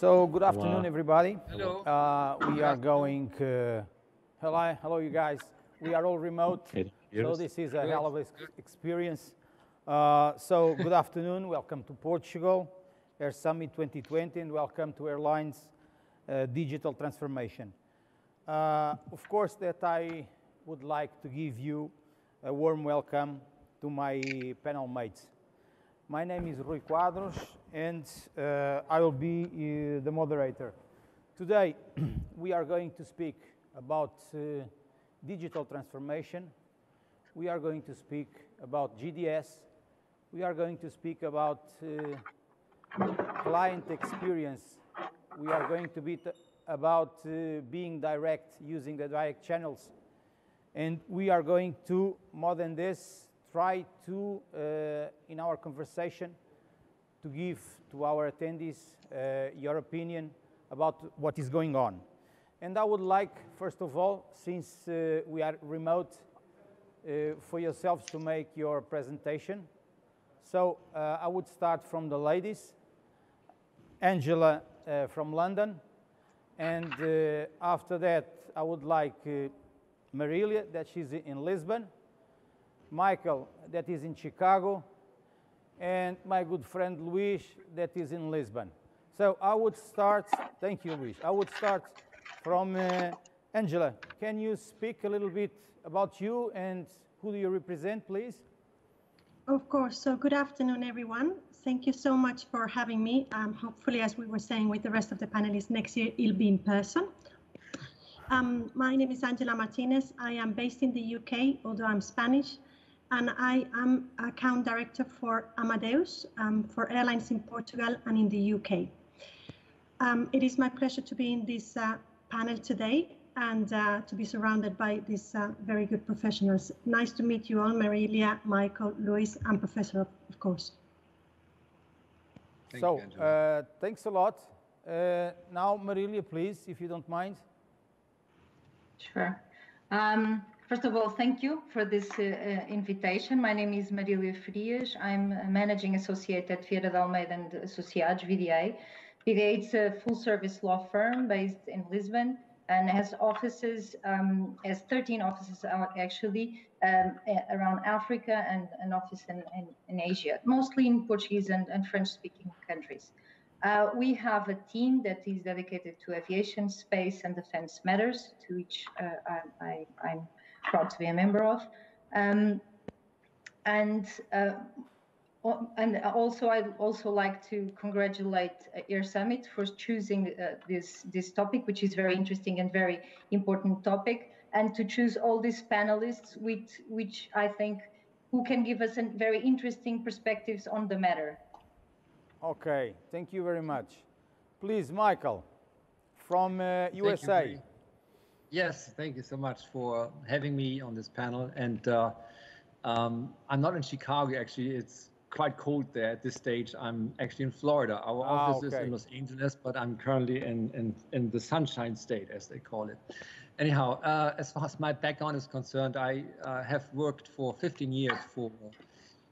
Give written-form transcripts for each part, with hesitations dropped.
So good afternoon, Hello. everybody. Hello. We are going. Hello, you guys. We are all remote, so this is a hell of an experience. So good afternoon. Welcome to Portugal, Air Summit 2020, and welcome to Airlines Digital Transformation. Of course, that I would like to give you a warm welcome to my panel mates. My name is Quadros, and I will be the moderator. Today, we are going to speak about digital transformation. We are going to speak about GDS. We are going to speak about client experience. We are going to be about being direct, using the direct channels. And we are going to, more than this, try to, in our conversation, to give to our attendees your opinion about what is going on. And I would like, first of all, since we are remote, for yourselves to make your presentation. So I would start from the ladies. Ângela from London. And after that, I would like Marilia, that she's in Lisbon. Michael, that is in Chicago, and my good friend Luís, that is in Lisbon. So I would start, thank you, Luís. I would start from Ângela. Can you speak a little bit about you and who do you represent, please? Of course. So good afternoon, everyone. Thank you so much for having me. Hopefully, as we were saying with the rest of the panelists, next year it'll be in person. My name is Ângela Martinez. I am based in the UK, although I'm Spanish. And I am account director for Amadeus, for airlines in Portugal and in the UK. It is my pleasure to be in this panel today and to be surrounded by these very good professionals. Nice to meet you all, Marilia, Michael, Luís, and Professor, of course. Thanks a lot. Now, Marilia, please, if you don't mind. Sure. First of all, thank you for this invitation. My name is Marilia Frias. I'm a managing associate at Vieira de Almeida and Associados, VDA. VDA is a full-service law firm based in Lisbon and has offices, has 13 offices actually around Africa and an office in Asia, mostly in Portuguese and French-speaking countries. We have a team that is dedicated to aviation, space, and defense matters, to which I'm proud to be a member of. And also, I'd also like to congratulate Air Summit for choosing this topic, which is very interesting and very important topic, and to choose all these panelists, which I think who can give us very interesting perspectives on the matter. Okay, thank you very much. Please, Michael, from USA. Yes, thank you so much for having me on this panel. And I'm not in Chicago, actually. It's quite cold there at this stage. I'm actually in Florida. Our office is in Los Angeles, but I'm currently in the Sunshine State, as they call it. Anyhow, as far as my background is concerned, I have worked for 15 years for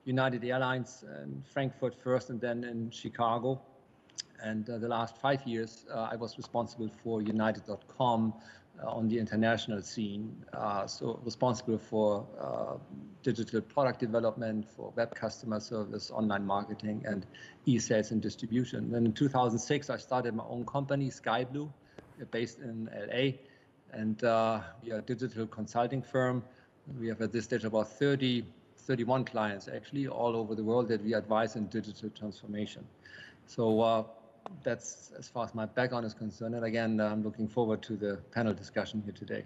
United Airlines in Frankfurt first and then in Chicago. And the last 5 years, I was responsible for United.com on the international scene. So responsible for digital product development, for web customer service, online marketing, and e-sales and distribution. Then in 2006, I started my own company, SKAIBLU, based in LA. And we are a digital consulting firm. We have at this stage about 31 clients actually all over the world that we advise in digital transformation. So that's as far as my background is concerned. And again, I'm looking forward to the panel discussion here today.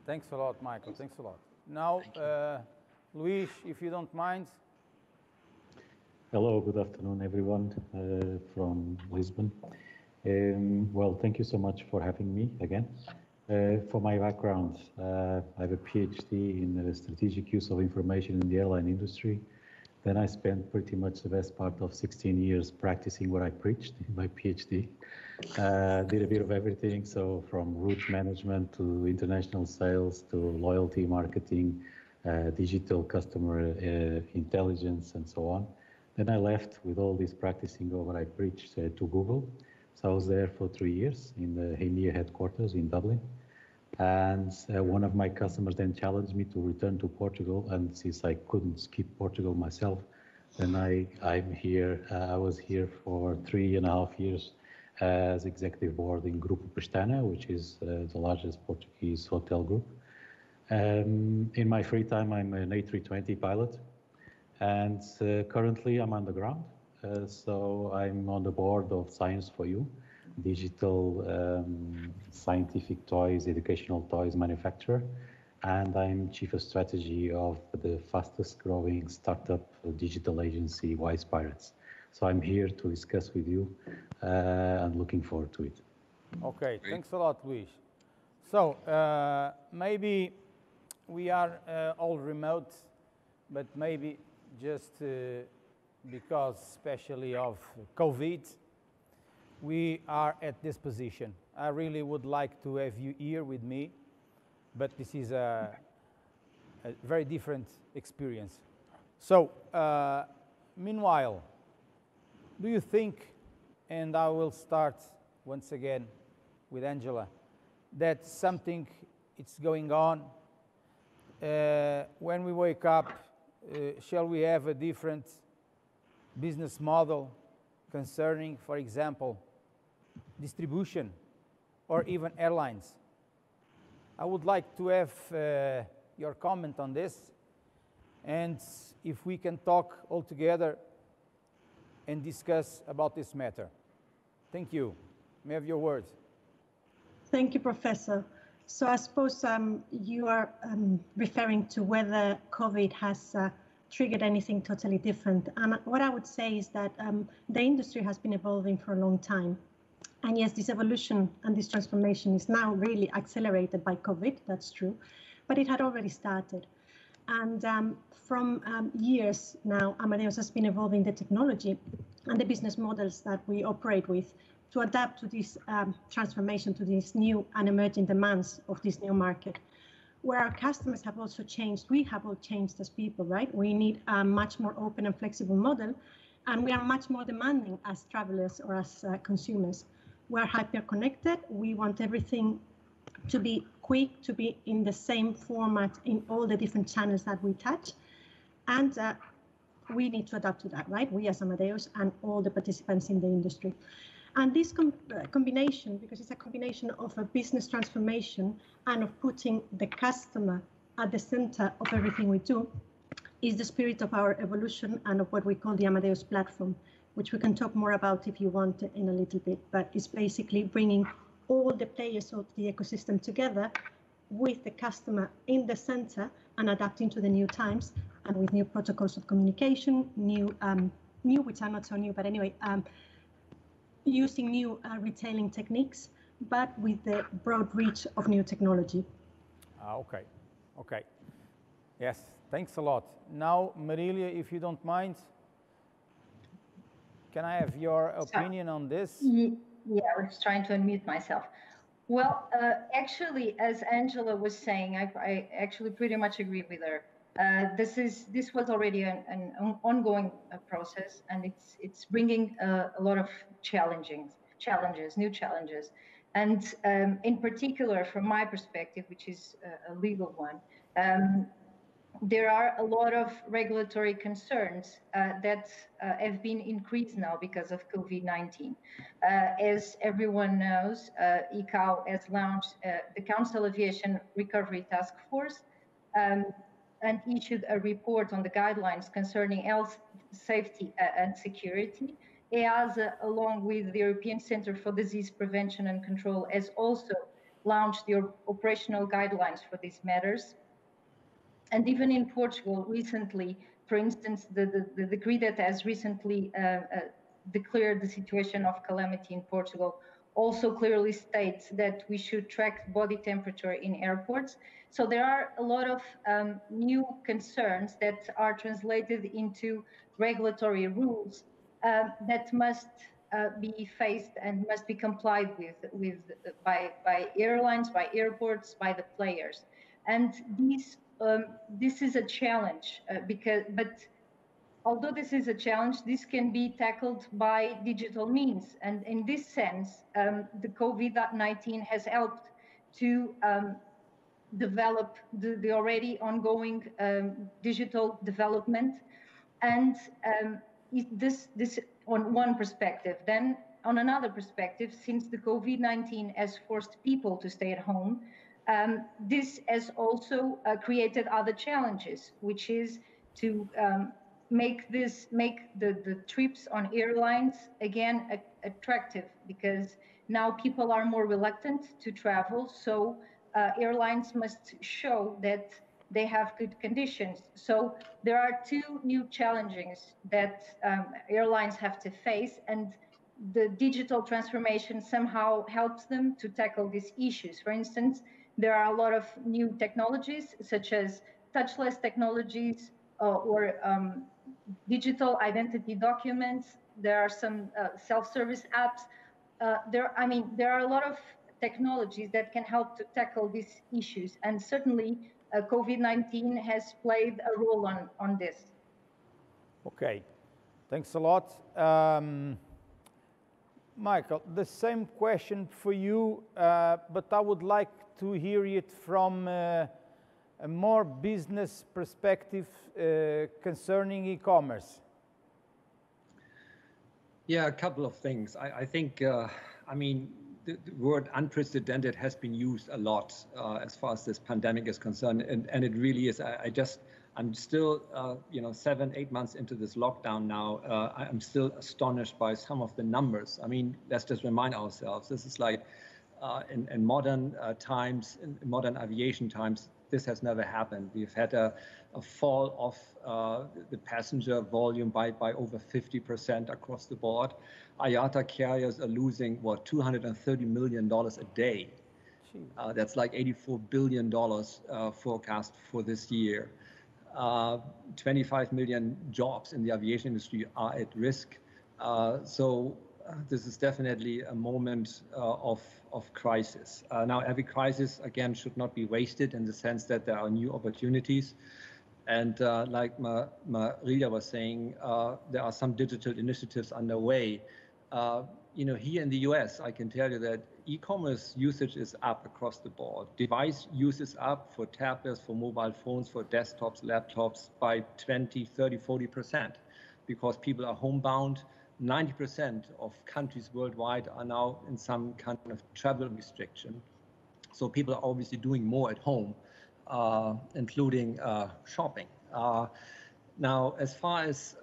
Thanks a lot, Michael. Thanks a lot. Now, Luís, if you don't mind. Hello, good afternoon, everyone from Lisbon. Well, thank you so much for having me again. For my background, I have a PhD in strategic use of information in the airline industry. Then I spent pretty much the best part of 16 years practicing what I preached in my PhD. Did a bit of everything, so from route management to international sales to loyalty marketing, digital customer intelligence, and so on. Then I left with all this practicing of what I preached to Google. So I was there for 3 years in the EMEA headquarters in Dublin. And one of my customers then challenged me to return to Portugal. And since I couldn't skip Portugal myself, then I'm here. I was here for 3.5 years as executive board in Grupo Pestana, which is the largest Portuguese hotel group. In my free time, I'm an A320 pilot, and currently I'm on the ground. So I'm on the board of Science for You, digital scientific toys, educational toys manufacturer, and I'm chief of strategy of the fastest growing startup digital agency, Wise Pirates. So I'm here to discuss with you and looking forward to it. Okay, thanks a lot, Luís. So maybe we are all remote, but maybe just because especially of COVID, we are at this position. I really would like to have you here with me, but this is a very different experience. So meanwhile, do you think, and I will start once again with Ângela, that something is going on? When we wake up, shall we have a different business model concerning, for example, distribution or even airlines? I would like to have your comment on this, and if we can talk all together and discuss about this matter. Thank you. May I have your words? Thank you, Professor. So I suppose you are referring to whether COVID has triggered anything totally different. And what I would say is that the industry has been evolving for a long time. And yes, this evolution and this transformation is now really accelerated by COVID, that's true, but it had already started. And from years now, Amadeus has been evolving the technology and the business models that we operate with to adapt to this transformation, to these new and emerging demands of this new market, where our customers have also changed. We have all changed as people, right? We need a much more open and flexible model, and we are much more demanding as travelers or as consumers. We're hyper-connected. We want everything to be quick, to be in the same format in all the different channels that we touch. And we need to adapt to that, right? We as Amadeus and all the participants in the industry. And this combination, because it's a combination of a business transformation and of putting the customer at the center of everything we do, is the spirit of our evolution and of what we call the Amadeus platform, which we can talk more about if you want in a little bit, but it's basically bringing all the players of the ecosystem together with the customer in the center and adapting to the new times and with new protocols of communication, new which are not so new, but anyway, using new retailing techniques, but with the broad reach of new technology. Okay. Yes, thanks a lot. Now, Marilia, if you don't mind, can I have your opinion on this? Yeah, I was trying to unmute myself. Well, actually, as Ângela was saying, I actually pretty much agree with her. This was already an ongoing process, and it's bringing a lot of new challenges. And in particular, from my perspective, which is a legal one, there are a lot of regulatory concerns that have been increased now because of COVID-19. As everyone knows, ICAO has launched the Council Aviation Recovery Task Force and issued a report on the guidelines concerning health, safety and security. EASA, along with the European Centre for Disease Prevention and Control, has also launched the operational guidelines for these matters. And even in Portugal recently, for instance, the decree that has recently declared the situation of calamity in Portugal also clearly states that we should track body temperature in airports. So there are a lot of new concerns that are translated into regulatory rules that must be faced and must be complied with by airlines, by airports, by the players. And this is a challenge but although this is a challenge, this can be tackled by digital means. And in this sense, the COVID-19 has helped to develop the already ongoing digital development. And this on one perspective. Then on another perspective, since the COVID-19 has forced people to stay at home, this has also created other challenges, which is to make the trips on airlines again attractive, because now people are more reluctant to travel. So airlines must show that they have good conditions. So there are two new challenges that airlines have to face, and the digital transformation somehow helps them to tackle these issues. For instance, there are a lot of new technologies, such as touchless technologies or digital identity documents. There are some self-service apps. There are a lot of technologies that can help to tackle these issues, and certainly COVID-19 has played a role on this. Okay, thanks a lot. Michael, the same question for you, but I would like to hear it from a more business perspective concerning e-commerce. Yeah, a couple of things. I think, I mean, the word unprecedented has been used a lot as far as this pandemic is concerned, and it really is. I'm still, 7-8 months into this lockdown now. I'm still astonished by some of the numbers. I mean, let's just remind ourselves, this is like in modern times, in modern aviation times, this has never happened. We've had a fall of the passenger volume by over 50% across the board. IATA carriers are losing, what, $230 million a day. That's like $84 billion forecast for this year. 25 million jobs in the aviation industry are at risk. So this is definitely a moment of crisis. Now, every crisis, again, should not be wasted in the sense that there are new opportunities. And like Marilia was saying, there are some digital initiatives underway. Here in the US, I can tell you that e-commerce usage is up across the board. Device use is up for tablets, for mobile phones, for desktops, laptops by 20, 30, 40%, because people are homebound. 90% of countries worldwide are now in some kind of travel restriction. So people are obviously doing more at home, including shopping. Now, as far as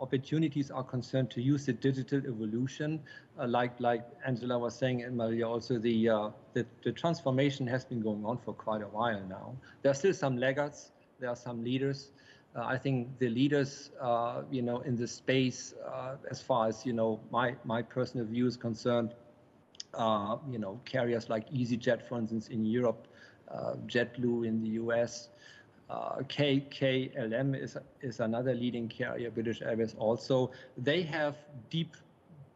opportunities are concerned to use the digital evolution, like Ângela was saying, and Marilia also, the transformation has been going on for quite a while now. There are still some laggards, there are some leaders. I think the leaders, in this space, as far as my personal view is concerned, carriers like EasyJet, for instance, in Europe, JetBlue in the US. KLM is another leading carrier, British Airways also. They have deep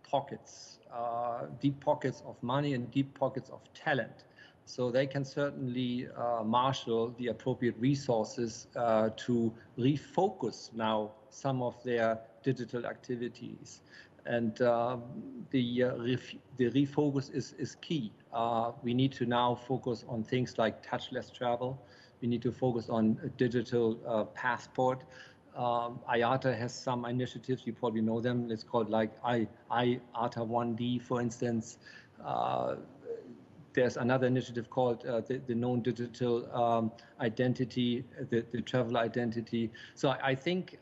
pockets of money and deep pockets of talent. So they can certainly marshal the appropriate resources to refocus now some of their digital activities. And the refocus is key. We need to now focus on things like touchless travel. We need to focus on a digital passport. IATA has some initiatives, you probably know them. It's called like IATA 1D, for instance. There's another initiative called the known digital identity, the travel identity. So I think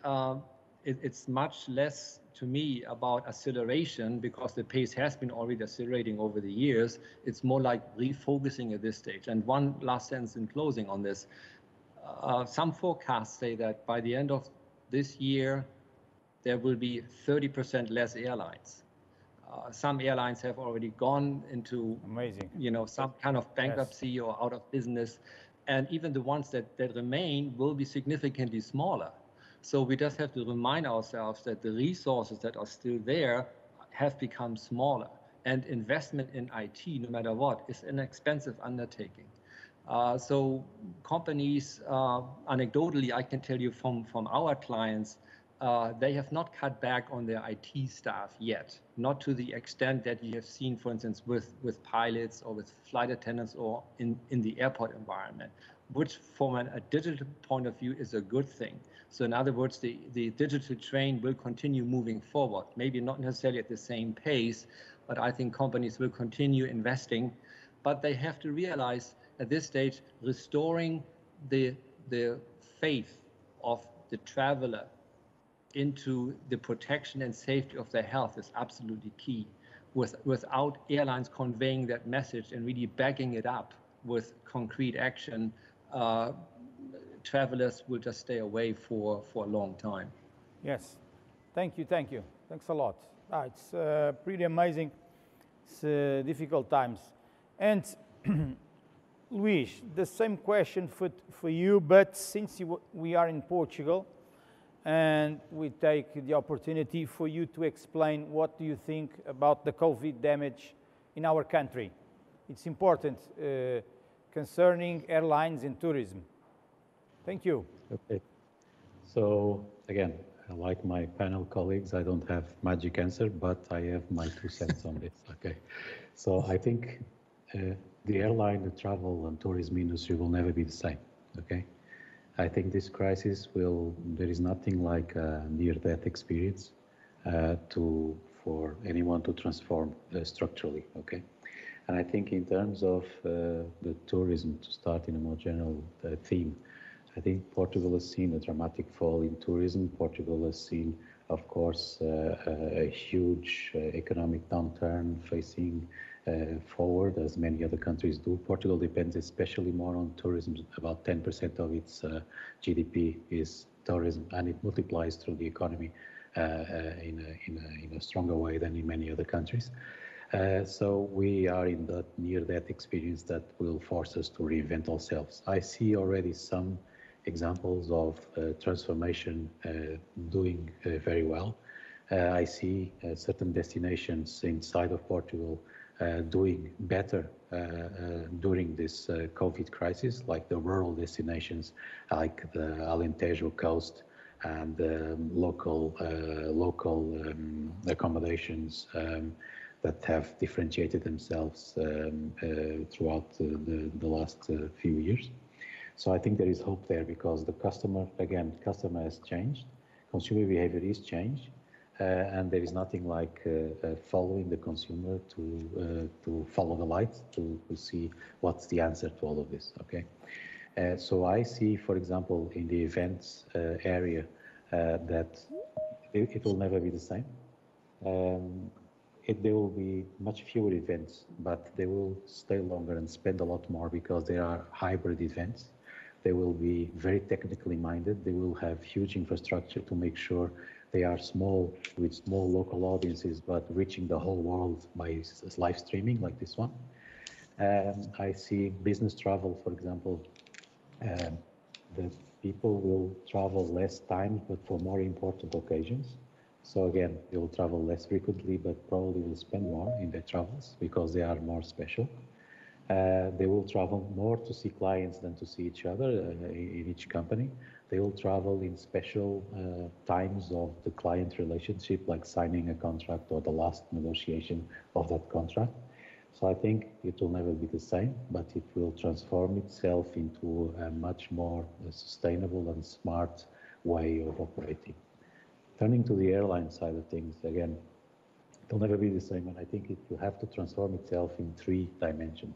it's much less, to me, about acceleration, because the pace has been already accelerating over the years. It's more like refocusing at this stage. And one last sentence in closing on this. Some forecasts say that by the end of this year, there will be 30% less airlines. Some airlines have already gone into some kind of bankruptcy or out of business. And even the ones that remain will be significantly smaller. So we just have to remind ourselves that the resources that are still there have become smaller. And investment in IT, no matter what, is an expensive undertaking. So companies, anecdotally, I can tell you from our clients, they have not cut back on their IT staff yet, not to the extent that you have seen, for instance, with pilots or with flight attendants or in the airport environment, which from a digital point of view is a good thing. So in other words, the digital train will continue moving forward, maybe not necessarily at the same pace, but I think companies will continue investing, but they have to realize at this stage, restoring the faith of the traveler into the protection and safety of their health is absolutely key. Without airlines conveying that message and really backing it up with concrete action, travelers will just stay away for a long time. Yes, thank you, thanks a lot. It's pretty amazing. It's difficult times. And Luís, the same question for you, but since we are in Portugal, and we take the opportunity for you to explain what do you think about the COVID damage in our country. It's important concerning airlines and tourism. Thank you. Okay. So again, like my panel colleagues, I don't have magic answer, but I have my 2 cents on this. Okay. So I think the airline, the travel and tourism industry will never be the same. Okay. I think this crisis there is nothing like a near-death experience for anyone to transform structurally, okay? And I think in terms of the tourism, to start in a more general theme, I think Portugal has seen a dramatic fall in tourism. Portugal has seen, of course, a huge economic downturn facing forward, as many other countries do. Portugal depends especially more on tourism. About 10% of its GDP is tourism, and it multiplies through the economy in a stronger way than in many other countries. So we are in that near-death experience that will force us to reinvent ourselves. I see already some examples of transformation doing very well. I see certain destinations inside of Portugal doing better during this COVID crisis, like the rural destinations, like the Alentejo coast and local accommodations that have differentiated themselves throughout the last few years. So I think there is hope there because the customer has changed, consumer behavior is changed, and there is nothing like following the consumer to follow the light to see what's the answer to all of this, okay? So I see, for example, in the events area that it will never be the same. There will be much fewer events, but they will stay longer and spend a lot more because they are hybrid events. They will be very technically minded. They will have huge infrastructure to make sure they are small, with small local audiences, but reaching the whole world by live streaming like this one. I see business travel, for example, the people will travel less times, but for more important occasions. So again, they will travel less frequently, but probably will spend more in their travels because they are more special. They will travel more to see clients than to see each other in each company. They will travel in special times of the client relationship, like signing a contract or the last negotiation of that contract. So I think it will never be the same, but it will transform itself into a much more sustainable and smart way of operating. Turning to the airline side of things, again, it will never be the same, and I think it will have to transform itself in 3 dimensions.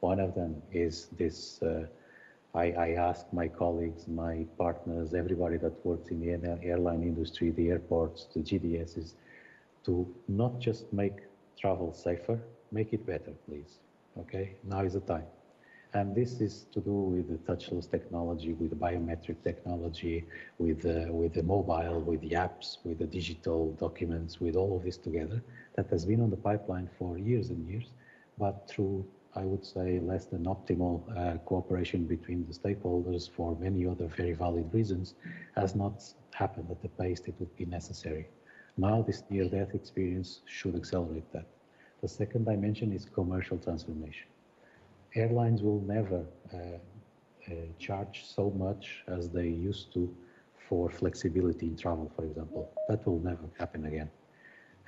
One of them is this, I asked my colleagues, my partners, everybody that works in the airline industry, the airports, the GDSs, to not just make travel safer, make it better, please. Okay, now is the time. And this is to do with the touchless technology, with the biometric technology, with the mobile, with the apps, with the digital documents, with all of this together that has been on the pipeline for years and years, but through, I would say, less than optimal cooperation between the stakeholders for many other very valid reasons, has not happened at the pace that would be necessary. Now this near-death experience should accelerate that. The second dimension is commercial transformation. airlines will never charge so much as they used to for flexibility in travel, for example. That will never happen again.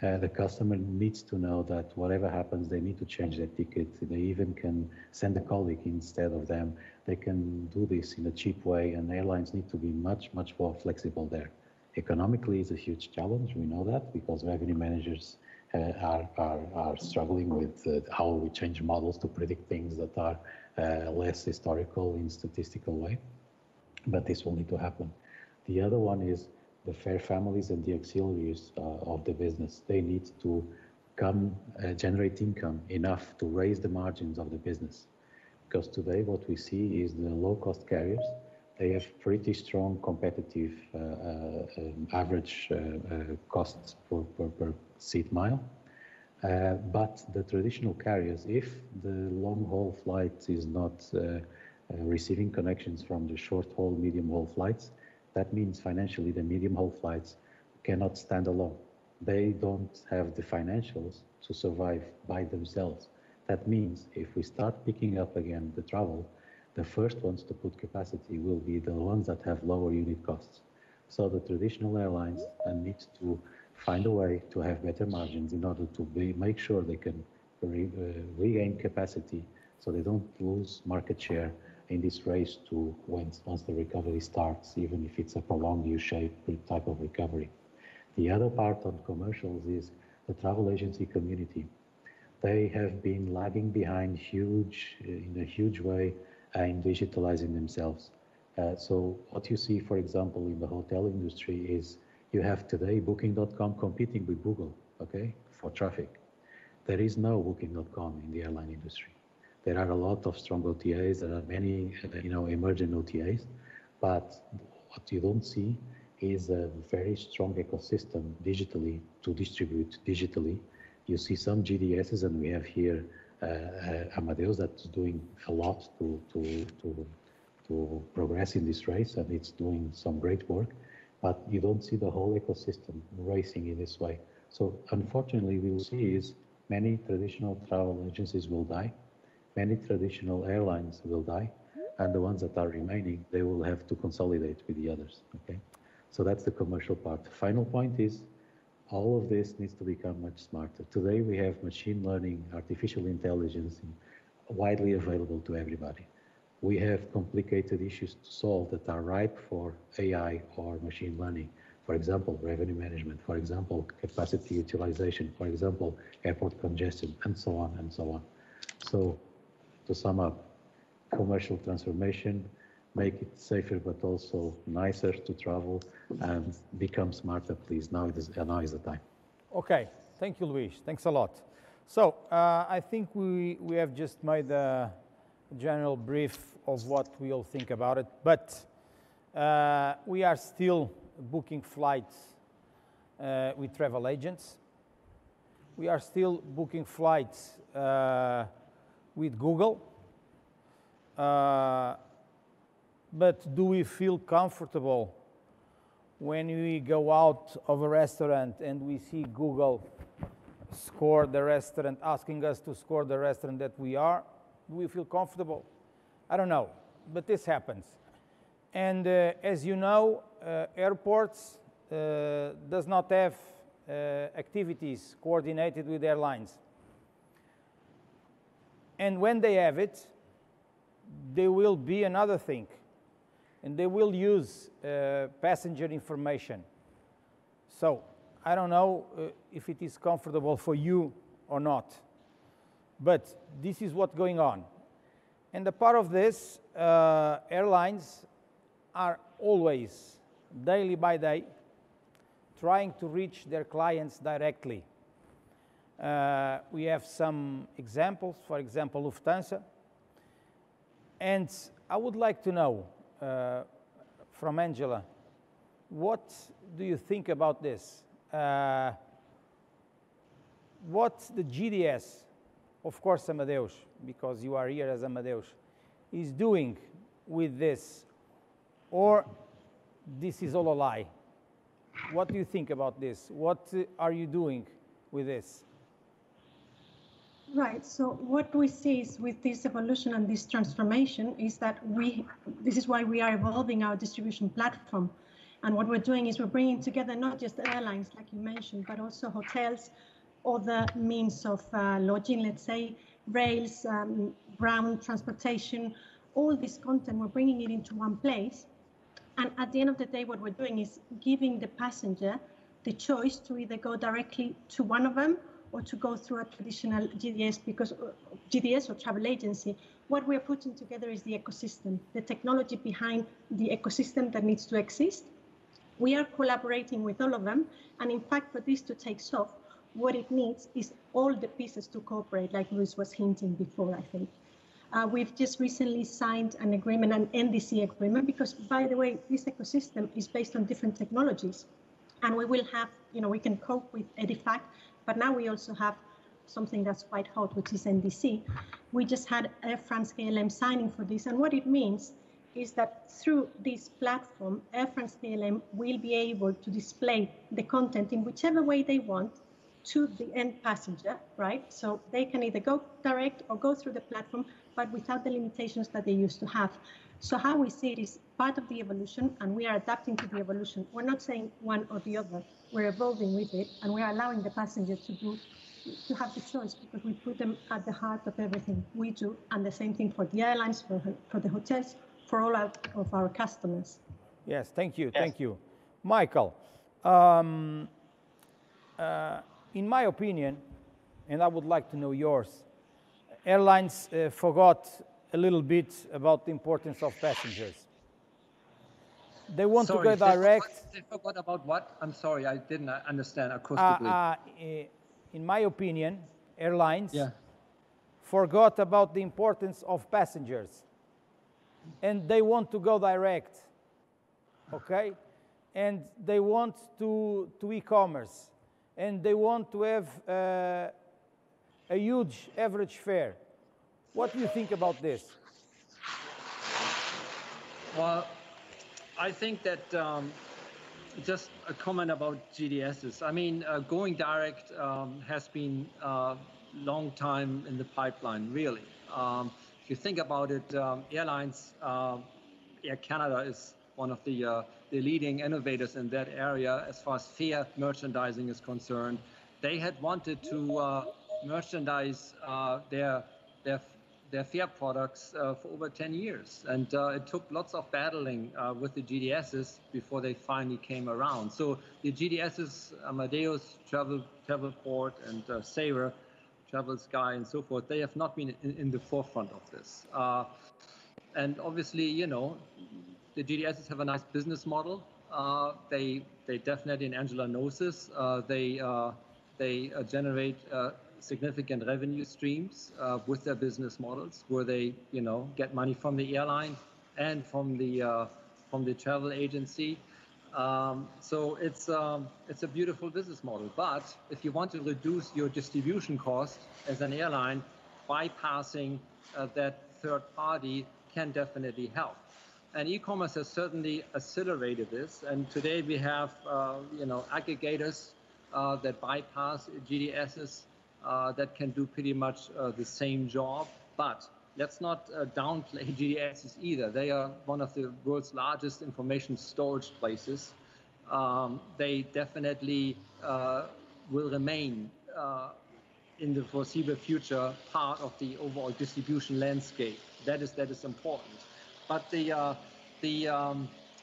The customer needs to know that whatever happens, they need to change their ticket. They even can send a colleague instead of them. They can do this in a cheap way, and airlines need to be much, much more flexible there. Economically, it's a huge challenge. We know that because revenue managers are struggling with how we change models to predict things that are less historical in statistical way. But this will need to happen. The other one is the fare families and the auxiliaries of the business. They need to come generate income enough to raise the margins of the business. Because today what we see is the low-cost carriers, they have pretty strong competitive average costs per seat mile. But the traditional carriers, if the long-haul flight is not receiving connections from the short-haul, medium-haul flights, that means financially the medium-haul flights cannot stand alone. They don't have the financials to survive by themselves. That means if we start picking up again the travel, the first ones to put capacity will be the ones that have lower unit costs. So the traditional airlines need to find a way to have better margins in order to make sure they can regain capacity so they don't lose market share in this race to once the recovery starts, even if it's a prolonged U-shaped type of recovery. The other part on commercials is the travel agency community. They have been lagging behind in a huge way in digitalizing themselves. So what you see, for example, in the hotel industry is you have today Booking.com competing with Google, okay, for traffic. There is no Booking.com in the airline industry. There are a lot of strong OTAs, there are many emerging OTAs, but what you don't see is a very strong ecosystem digitally to distribute digitally. You see some GDSs, and we have here Amadeus that's doing a lot to progress in this race, and it's doing some great work, but you don't see the whole ecosystem racing in this way. So unfortunately, we will see is many traditional travel agencies will die. Many traditional airlines will die, and the ones that are remaining, they will have to consolidate with the others, okay? So that's the commercial part. The final point is all of this needs to become much smarter. Today, we have machine learning, artificial intelligence widely available to everybody. We have complicated issues to solve that are ripe for AI or machine learning. For example, revenue management, for example, capacity utilization, for example, airport congestion, and so on and so on. So to sum up, commercial transformation, make it safer but also nicer to travel, and become smarter, please. Now is the time. Okay, thank you, Luís. Thanks a lot. So I think we have just made a general brief of what we all think about it, but we are still booking flights with travel agents. We are still booking flights with Google. But do we feel comfortable when we go out of a restaurant and we see Google score the restaurant, asking us to score the restaurant that we are? Do we feel comfortable? I don't know, but this happens. And as you know, airports does not have activities coordinated with airlines. And when they have it, there will be another thing, and they will use passenger information. So I don't know if it is comfortable for you or not, but this is what's going on. And a part of this, airlines are always, daily by day, trying to reach their clients directly. We have some examples, for example, Lufthansa. And I would like to know from Ângela, what do you think about this? What the GDS, of course Amadeus, because you are here as Amadeus, is doing with this, or this is all a lie? What do you think about this? What are you doing with this? Right. So what we see is with this evolution and this transformation is that this is why we are evolving our distribution platform. And what we're doing is we're bringing together not just airlines, like you mentioned, but also hotels, other means of lodging, let's say, rails, ground transportation, all this content, we're bringing it into one place. And at the end of the day, what we're doing is giving the passenger the choice to either go directly to one of them or to go through a traditional GDS, because GDS or travel agency. What we're putting together is the ecosystem, the technology behind the ecosystem that needs to exist. We are collaborating with all of them. And in fact, for this to take off, what it needs is all the pieces to cooperate, like Luís was hinting before, I think. We've just recently signed an agreement, an NDC agreement, because, by the way, this ecosystem is based on different technologies. And we will have, we can cope with EDIFACT, but now we also have something that's quite hot, which is NDC. We just had Air France KLM signing for this. And what it means is that through this platform, Air France KLM will be able to display the content in whichever way they want to the end passenger, right? So they can either go direct or go through the platform, but without the limitations that they used to have. So how we see it is part of the evolution, and we are adapting to the evolution. We're not saying one or the other. We're evolving with it, and we're allowing the passenger to have the choice, because we put them at the heart of everything we do, and the same thing for the airlines, for the hotels, for all of our customers. Yes, thank you, thank you. Michael, in my opinion, and I would like to know yours, airlines forgot a little bit about the importance of passengers. They want to go direct. They forgot about what? I'm sorry, I didn't understand acoustically. In my opinion, airlines forgot about the importance of passengers. And they want to go direct, okay? And they want to e-commerce. And they want to have a huge average fare. What do you think about this? Well, I think that just a comment about GDSs. I mean, going direct has been a long time in the pipeline, really. If you think about it, airlines, Air Canada is one of the leading innovators in that area as far as fare merchandising is concerned. They had wanted to merchandise their fare products for over 10 years. And it took lots of battling with the GDSs before they finally came around. So the GDSs, Amadeus, Travelport, and Sabre, Travel Sky, and so forth, they have not been in the forefront of this. And obviously, the GDSs have a nice business model. They definitely, and Ângela knows this, they generate significant revenue streams with their business models, where they, get money from the airline and from the travel agency. So it's a beautiful business model. But if you want to reduce your distribution cost as an airline, bypassing that third party can definitely help. And e-commerce has certainly accelerated this. And today we have, aggregators that bypass GDSs that can do pretty much the same job. But let's not downplay GDSs either. They are one of the world's largest information storage places. They definitely will remain in the foreseeable future part of the overall distribution landscape. That is important. But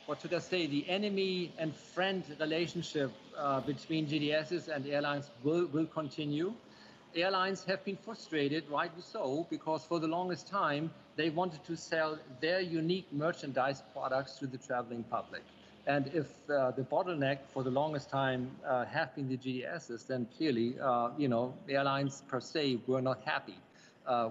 what should I say? The enemy and friend relationship between GDSs and airlines will continue. Airlines have been frustrated, rightly so, because for the longest time, they wanted to sell their unique merchandise products to the traveling public. And if the bottleneck for the longest time have been the GDSs, then clearly, airlines per se were not happy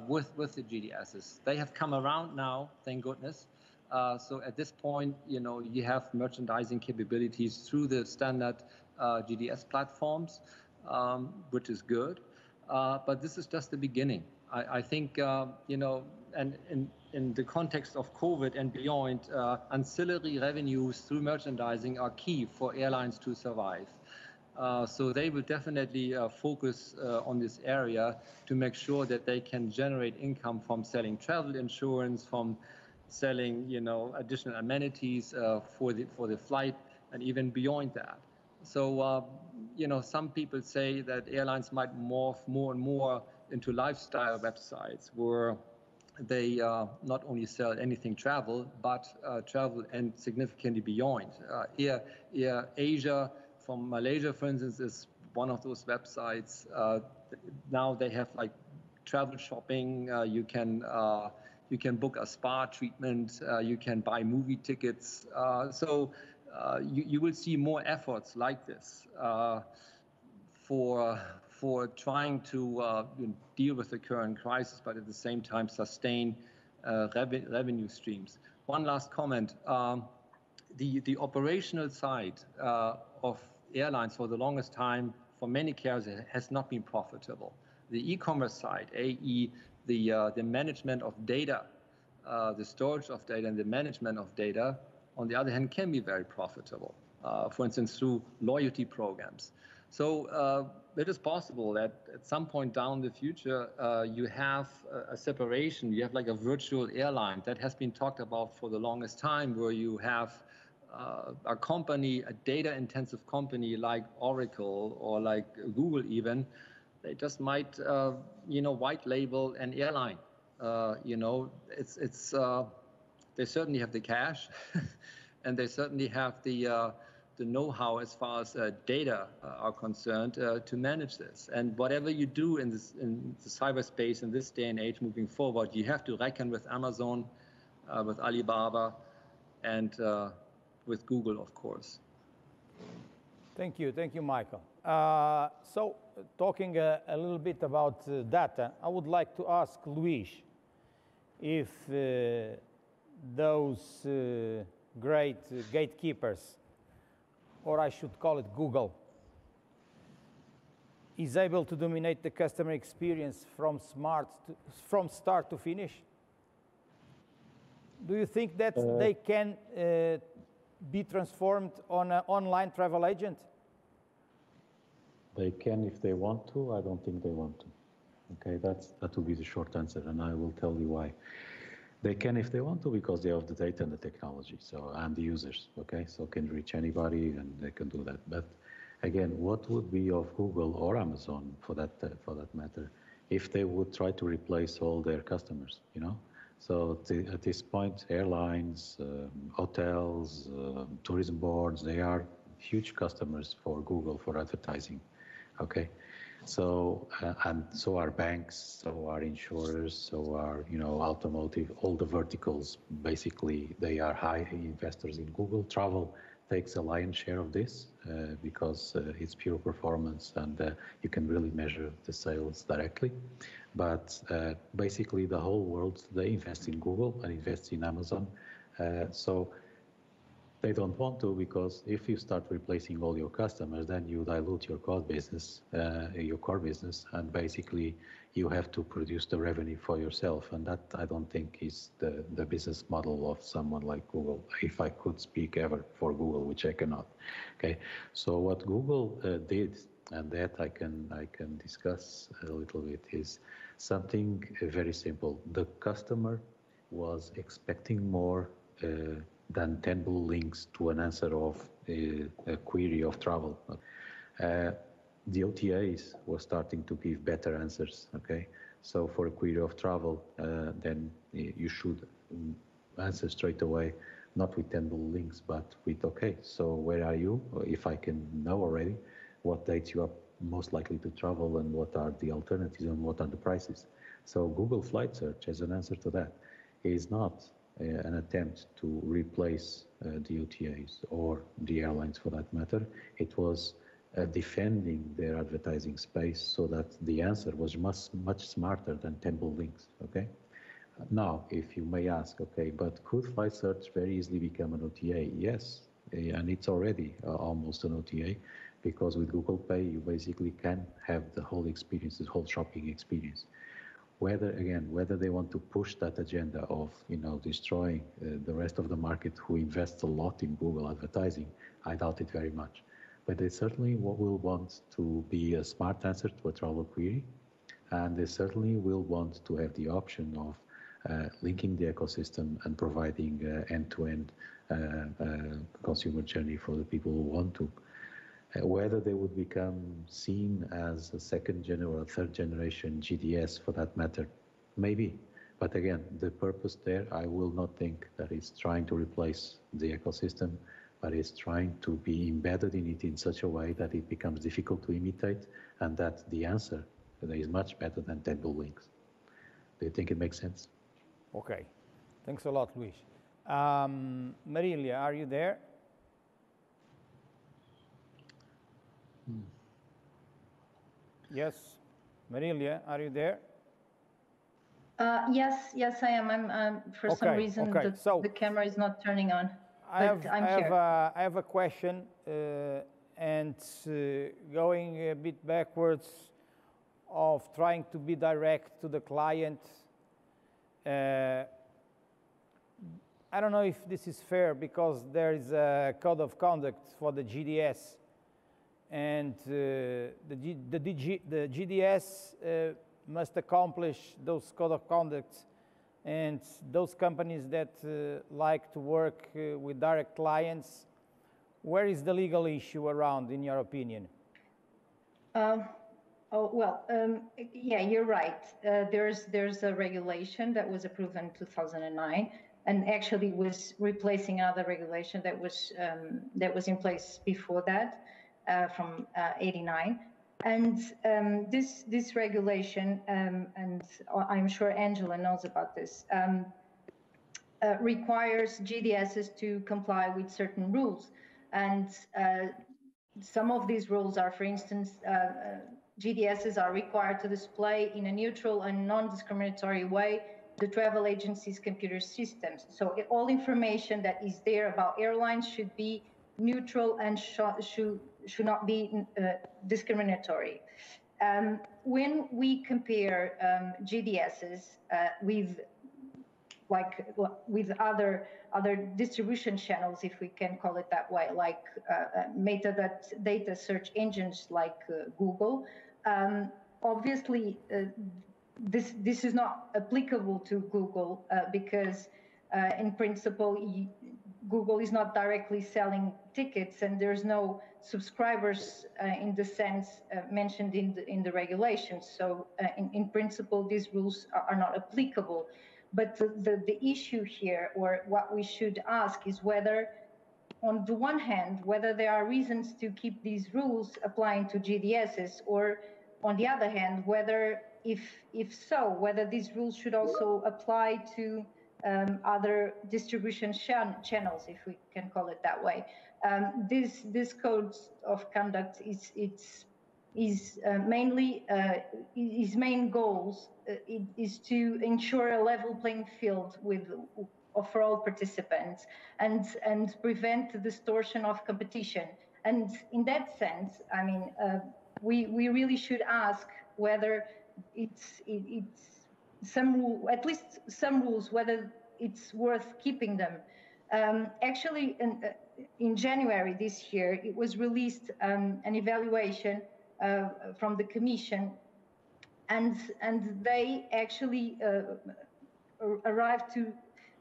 with the GDSs. They have come around now, thank goodness. So at this point, you have merchandising capabilities through the standard GDS platforms, which is good. But this is just the beginning. I think, and in the context of COVID and beyond, ancillary revenues through merchandising are key for airlines to survive. So they will definitely focus on this area to make sure that they can generate income from selling travel insurance, from selling, additional amenities for the flight, and even beyond that. So, some people say that airlines might morph more and more into lifestyle websites where they not only sell anything travel, but travel and significantly beyond. Air Asia from Malaysia, for instance, is one of those websites. Now they have like travel shopping. You can book a spa treatment. You can buy movie tickets. So you will see more efforts like this for trying to deal with the current crisis, but at the same time sustain revenue streams. One last comment. The operational side of airlines for the longest time, for many carriers, has not been profitable. The e-commerce side, i.e. the management of data, the storage of data and the management of data, on the other hand, can be very profitable, for instance, through loyalty programs. So it is possible that at some point down the future, you have a separation. You have like a virtual airline that has been talked about for the longest time, where you have a company, a data-intensive company like Oracle or like Google even. They just might, white label an airline. They certainly have the cash, and they certainly have the know-how as far as data are concerned to manage this. And whatever you do in the cyberspace in this day and age moving forward, you have to reckon with Amazon, with Alibaba, and with Google, of course. Thank you, Michael. So talking a little bit about data, I would like to ask Luís if those great gatekeepers, or I should call it Google, is able to dominate the customer experience from start to finish? Do you think that they can be transformed on an online travel agent? They can if they want to. I don't think they want to. Okay, that will be the short answer, and I will tell you why. They can if they want to, because they have the data and the technology, and the users. Okay, so can reach anybody, and they can do that. But again, what would be of Google or Amazon, for that matter, if they would try to replace all their customers? So at this point, airlines, hotels, tourism boards, they are huge customers for Google for advertising. Okay, so and so are banks, so are insurers, so are automotive, all the verticals. Basically, they are high investors in Google. Travel takes a lion's share of this because it's pure performance, and you can really measure the sales directly. But basically, the whole world, they invest in Google and invest in Amazon. So they don't want to, because if you start replacing all your customers, then you dilute your core business, and basically you have to produce the revenue for yourself. And that, I don't think, is the business model of someone like Google, if I could speak ever for Google, which I cannot. Okay, so what Google did, and that I can discuss a little bit, is something very simple. The customer was expecting more than 10 blue links to an answer of a query of travel. The OTAs were starting to give better answers. Okay, so for a query of travel, then you should answer straight away, not with 10 blue links, but with, okay, so where are you? If I can know already what dates you are most likely to travel, and what are the alternatives, and what are the prices. So Google Flight Search, as an answer to that, is not an attempt to replace the OTAs or the airlines, for that matter. It was defending their advertising space, so that the answer was much smarter than 10 blue links. Okay. Now, if you may ask, okay, but could Flight Search very easily become an OTA? Yes, and it's already almost an OTA, because with Google Pay, you basically can have the whole experience, the whole shopping experience. Whether they want to push that agenda of destroying the rest of the market who invests a lot in Google advertising, I doubt it very much. but they certainly will want to be a smart answer to a travel query, and they certainly will want to have the option of linking the ecosystem and providing end-to-end consumer journey for the people who want to. Whether they would become seen as a second or a third generation GDS for that matter, maybe. But again, the purpose there, I will not think that it's trying to replace the ecosystem, but it's trying to be embedded in it in such a way that it becomes difficult to imitate, and that the answer is much better than table links. Do you think it makes sense? Okay, thanks a lot, Luís. Marilia, are you there? Yes, Marilia, are you there? Yes, I am. I'm for some reason the camera is not turning on. I'm here. I have a question, and going a bit backwards of trying to be direct to the client. I don't know if this is fair, because there is a code of conduct for the GDS, and the GDS must accomplish those code of conduct, and those companies that like to work with direct clients, where is the legal issue around, in your opinion? Yeah, you're right. There's a regulation that was approved in 2009, and actually was replacing another regulation that was in place before that, from '89. And this regulation, and I'm sure Ângela knows about this, requires GDSs to comply with certain rules, and some of these rules are, for instance, GDSs are required to display in a neutral and non-discriminatory way the travel agency's computer systems. So all information that is there about airlines should be neutral and should not be discriminatory. When we compare GDSs with other distribution channels, if we can call it that way, like metadata search engines like Google, obviously this is not applicable to Google because in principle Google is not directly selling tickets, and there's no subscribers in the sense mentioned in the regulations. So in principle these rules are not applicable. But the issue here, or what we should ask, is whether, on the one hand, whether there are reasons to keep these rules applying to GDSs, or on the other hand, whether, if so, whether these rules should also apply to other distribution channels, if we can call it that way. This code of conduct his main goals is to ensure a level playing field for all participants and prevent the distortion of competition. And in that sense, I mean, we really should ask whether it's at least some rules, whether it's worth keeping them. Actually, in January this year, it was released an evaluation from the Commission, and they actually arrived to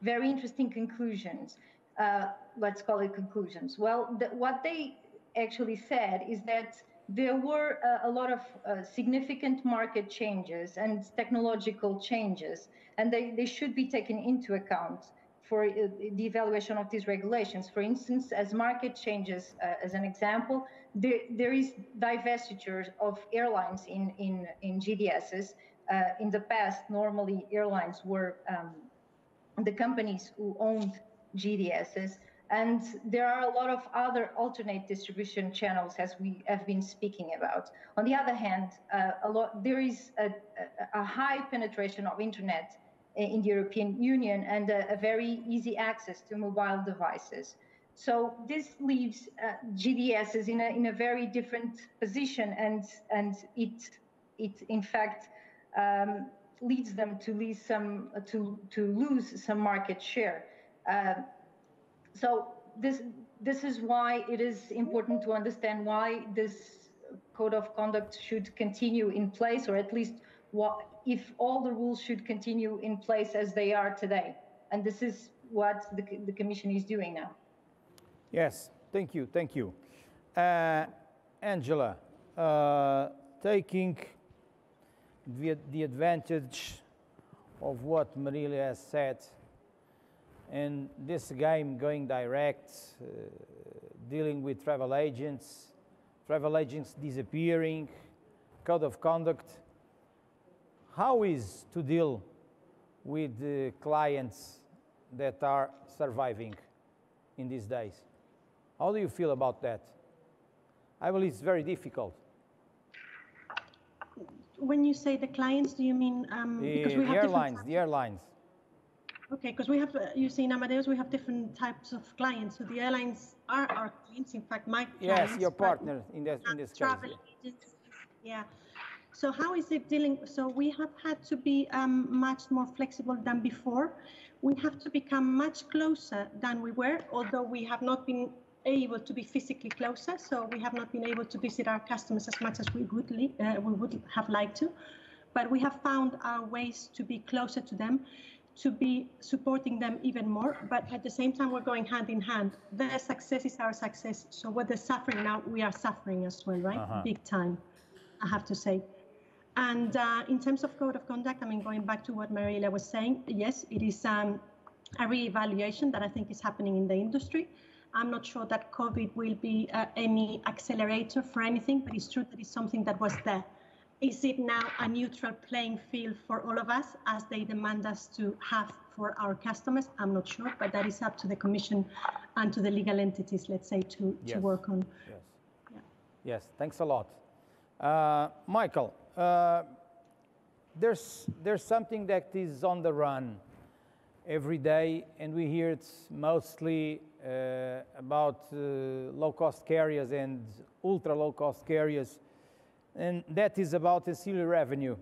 very interesting conclusions. Let's call it conclusions. Well, what they actually said is that there were a lot of significant market changes and technological changes, and they should be taken into account for the evaluation of these regulations. For instance, as market changes, as an example, there is divestiture of airlines in GDSs. In the past, normally airlines were the companies who owned GDSs, and there are a lot of other alternate distribution channels, as we have been speaking about. On the other hand, there is a high penetration of internet in the European Union, and a very easy access to mobile devices. So this leaves GDSs in a very different position, and it in fact leads them to lose some market share. So this is why it is important to understand why this code of conduct should continue in place, or at least if all the rules should continue in place as they are today. And this is what the Commission is doing now. Yes, thank you, thank you. Ângela, taking the advantage of what Marilia has said, and this game going direct, dealing with travel agents disappearing, code of conduct, how is to deal with the clients that are surviving in these days? How do you feel about that? I believe it's very difficult. When you say the clients, do you mean because we have the airlines? Okay, because we have, you see, in Amadeus, we have different types of clients. So the airlines are our clients. In fact, my clients. Yes, your partner in this case. Travel agencies. Yeah. So how is it dealing? So we have had to be much more flexible than before. We have to become much closer than we were, although we have not been able to be physically closer. So we have not been able to visit our customers as much as we would have liked to. But we have found our ways to be closer to them, to be supporting them even more. But at the same time, we're going hand in hand. Their success is our success. So what they're suffering now, we are suffering as well, right? Big time, I have to say. And in terms of code of conduct, I mean, going back to what Marilia was saying, yes, it is a re-evaluation that I think is happening in the industry. I'm not sure that COVID will be any accelerator for anything, but it's true that it's something that was there. Is it now a neutral playing field for all of us, as they demand us to have for our customers? I'm not sure, but that is up to the Commission and to the legal entities, let's say, to work on. Yes. Yeah. Yes, thanks a lot. Michael, there's something that is on the run every day, and we hear it's mostly about low-cost carriers and ultra-low-cost carriers, and that is about ancillary revenue.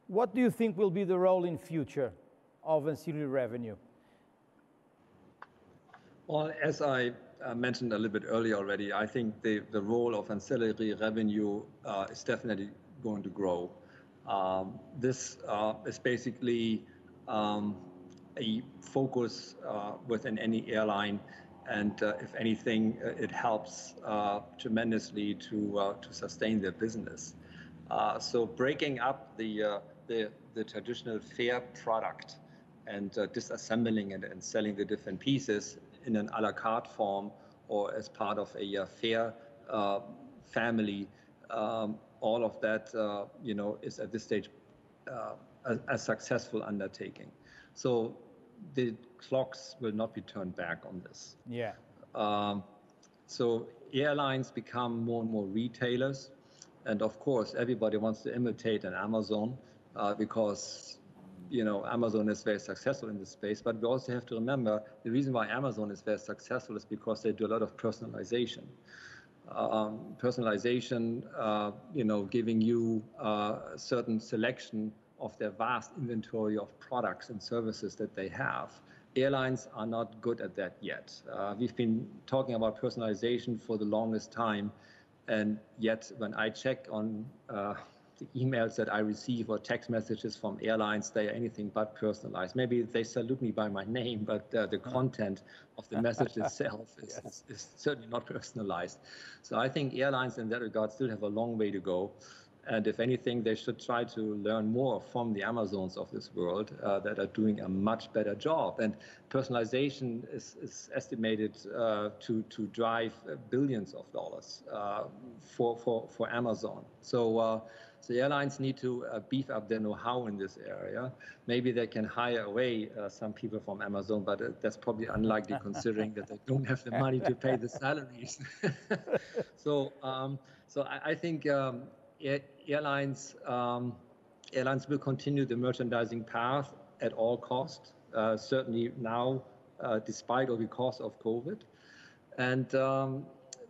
What do you think will be the role in future of ancillary revenue? Well, as I mentioned a little bit earlier already, I think the role of ancillary revenue is definitely going to grow. This is basically a focus within any airline, and if anything, it helps tremendously to sustain their business. So breaking up the traditional fare product and disassembling it and selling the different pieces in an a la carte form or as part of a fare family, all of that is at this stage a successful undertaking. So the clocks will not be turned back on this. Yeah. So airlines become more and more retailers, and of course everybody wants to imitate an Amazon because Amazon is very successful in this space. But we also have to remember the reason why Amazon is very successful is because they do a lot of personalization. Giving you a certain selection of their vast inventory of products and services that they have. Airlines are not good at that yet. We've been talking about personalization for the longest time, and yet when I check on the emails that I receive or text messages from airlines, they are anything but personalized. Maybe they salute me by my name, but the content of the message itself is certainly not personalized. So I think airlines in that regard still have a long way to go. And if anything, they should try to learn more from the Amazons of this world that are doing a much better job. And personalization is estimated to drive billions of dollars for Amazon. So the airlines need to beef up their know-how in this area. Maybe they can hire away some people from Amazon, but that's probably unlikely considering that they don't have the money to pay the salaries. So I think airlines will continue the merchandising path at all costs, certainly now, despite or because of COVID. And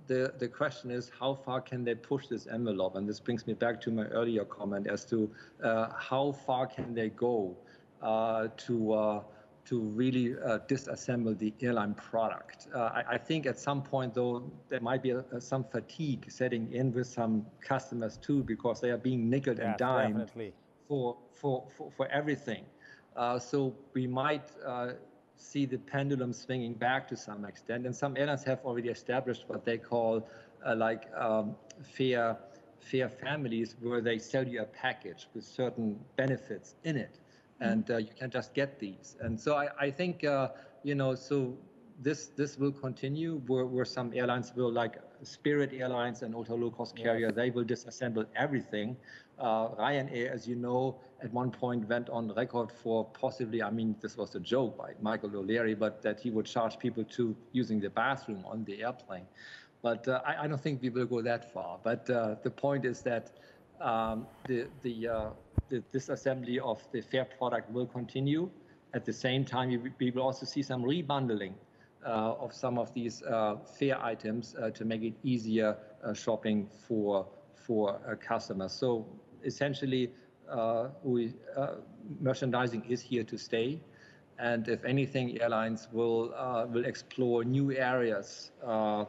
the question is, how far can they push this envelope? And this brings me back to my earlier comment as to how far can they go to to really disassemble the airline product. I think at some point, though, there might be some fatigue setting in with some customers too, because they are being nickeled and dimed for everything. So we might see the pendulum swinging back to some extent. And some airlines have already established what they call fair families, where they sell you a package with certain benefits in it. And you can just get these. And so I think, you know, so this will continue where some airlines will, like Spirit Airlines and ultra low-cost carrier, they will disassemble everything. Ryanair, as you know, at one point went on record for possibly, I mean, this was a joke by Michael O'Leary, but that he would charge people to using the bathroom on the airplane. But I don't think we will go that far. But the point is that the disassembly of the fare product will continue. At the same time, we will also see some rebundling of some of these fare items to make it easier shopping for customers. So essentially, merchandising is here to stay. And if anything, airlines will explore new areas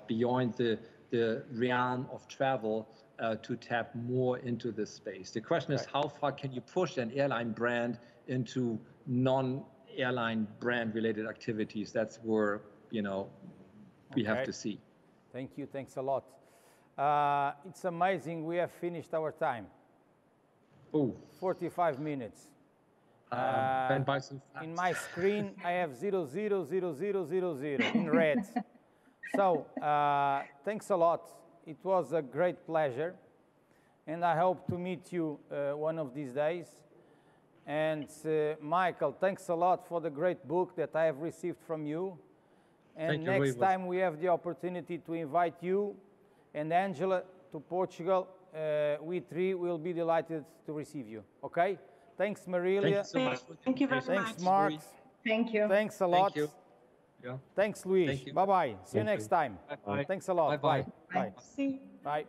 beyond the realm of travel to tap more into this space. The question is, how far can you push an airline brand into non-airline brand related activities? That's where, you know, we have to see. Thank you. Thanks a lot. It's amazing. We have finished our time. Oh, 45 minutes. In my screen, I have 0,000,000 in red. So thanks a lot. It was a great pleasure, and I hope to meet you one of these days. And Michael, thanks a lot for the great book that I have received from you. And next time we have the opportunity to invite you and Ângela to Portugal, we three will be delighted to receive you. Okay? Thanks, Marilia. Thank you so much. Thank you very much. Thanks, Mark. Thank you. Thanks a lot. Thank you. Yeah. Thanks, Luís. Bye-bye. See you next time. Bye. Thanks a lot. Bye-bye. Bye. See you. Bye.